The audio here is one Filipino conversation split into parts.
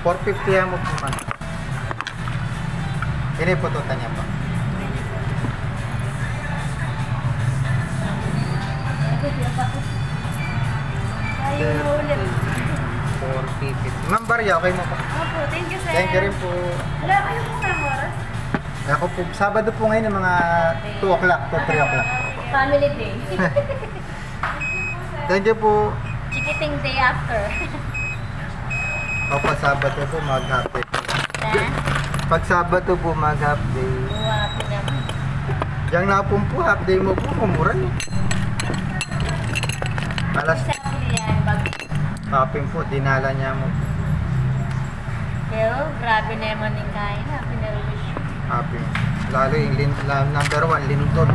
450 yan mo po man. Ini po to tanya pa. Ayun, ulit. 450. Ma'am Barya, okay mo po? Opo, thank you, sir. Thank you rin po. Wala kayo po ng oras? Ako po, Sabado po ngayon mga 2 o'clock to 3 o'clock. Family day. Thank you po. Chikiting day after. Opo, Sabado po mag-half day. Na? Pag Sabado po mag-half day. Wapo naman. Diyan na po half day mo po, kumura niyo. Alas Isa po yan, bag. Papin po, dinala niya mo. Pero, grabe naman yung kain na. Pinarush. Papin. Lalo yung number 1, lindol.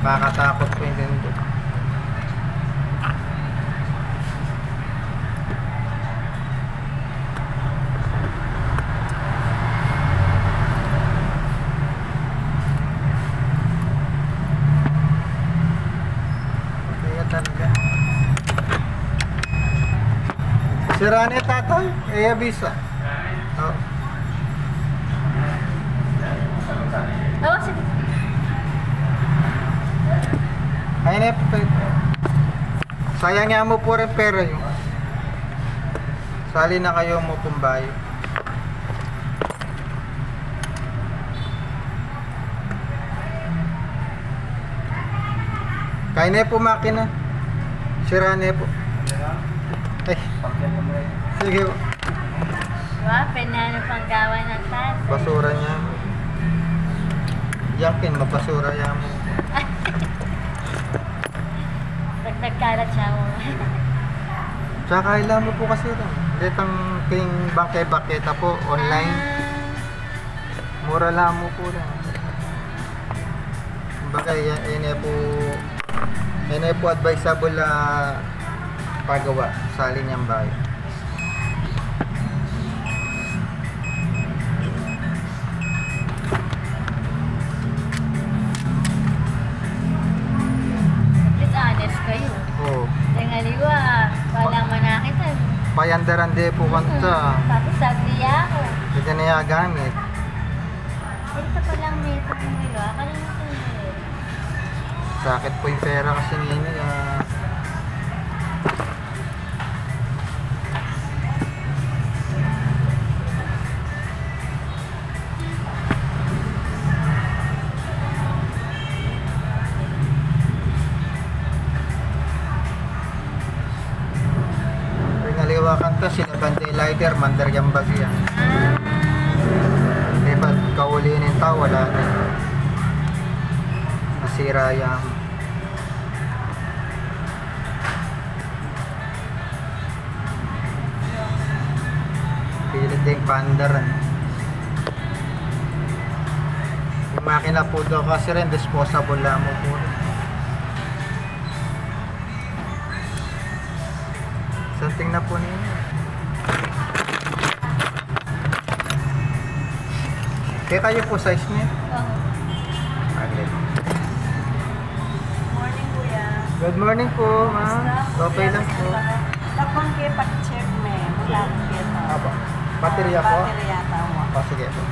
Makakatakot po yung lindol. Kaya talaga. Sira na tatay, abisa. Oh. Oo, sige. Ayun na po. Sayang nga mo po rin pera yun. Sali na kayo mo pumbayo. Kaya na po makina. Sira na po. Ay. Sige po. Diba? Penano pang gawa ng taas. Basura niya. Yakin, mabasura niya mo. Dagdag kalat siya mo. Tsaka ilan mo po kasi ito. Ditang ting bangke-baketa po online. Mura lang mo po rin. Kumbaga, yan po advisable na pagawa sa linyang bayan. Please honest kayo. Oo. Tingaliwa, walang manakitan. Payandaran de po kanta. Tapos sagliya ako. Hindi niya gamit. Ito pa lang may pagmilo. Akalimutan mo eh. Sakit po yung pera kasi ngayon. Naliwa kanta, sinabante lighter, mandar yung bagya. Diba, kaulinin yung tao, wala na. Nasira yung pilit din pandaran. Yung makina po daw kasi rin, disposable lang mo po. Something na po ninyo. Kaya kayo po size niya? Oo. Agad. Morning, kuya. Good morning po, ma'am. Okay lang po. Tapang kayo pag-check me. Wala akong kita. Aba, baterya po? Baterya tawa. O, sige po.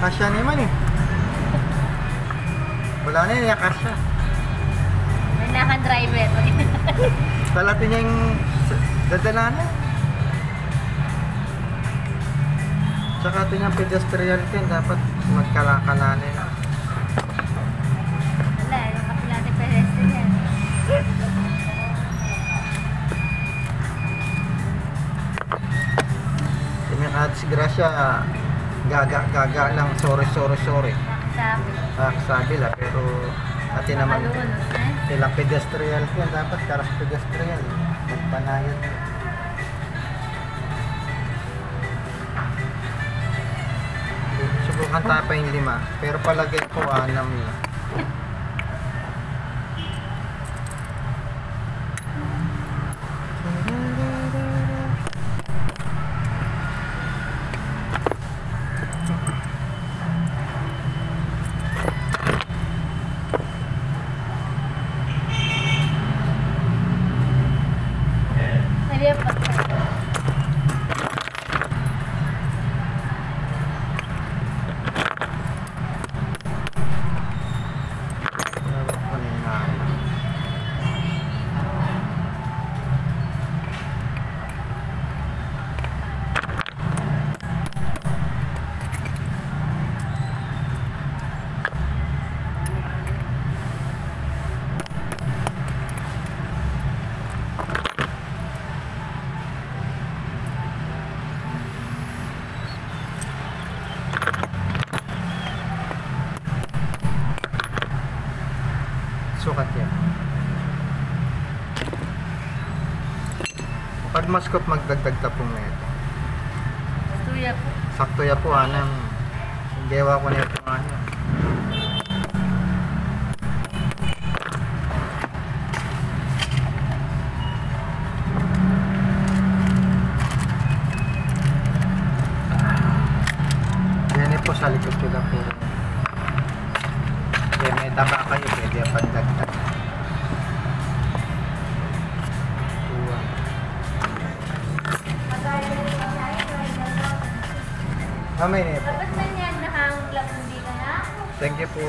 Kasya naman eh. Wala na yun, kasya. May nakan-driver. Talatin niya yung dadala na. Tsaka ito yung pedestrian din, dapat magkalakalalin. Wala, yung kapilate pedestrian. Yung disgrasya, gaga lang, sorry. Nakasabi. Sabi lang, pero ati naman Malunos, eh? ilang pedestrian yan, dapat karas pedestrian. Magpanayot. Subukan tayo pa yung 5, pero palagay ko 6 na. Pwede pa. Ano yung nga. Sukat yan. Pag maskop magdagdag tapong na ito. Tuya po. Sakto ya po anang gawa ko na ito ano. Yan po sa likod ko lang po. Kaya may taba kayo, pwede pagdagdag. Tuwa. Mamay na po. Dapat na yan nahanglag hindi ka na. Thank you po.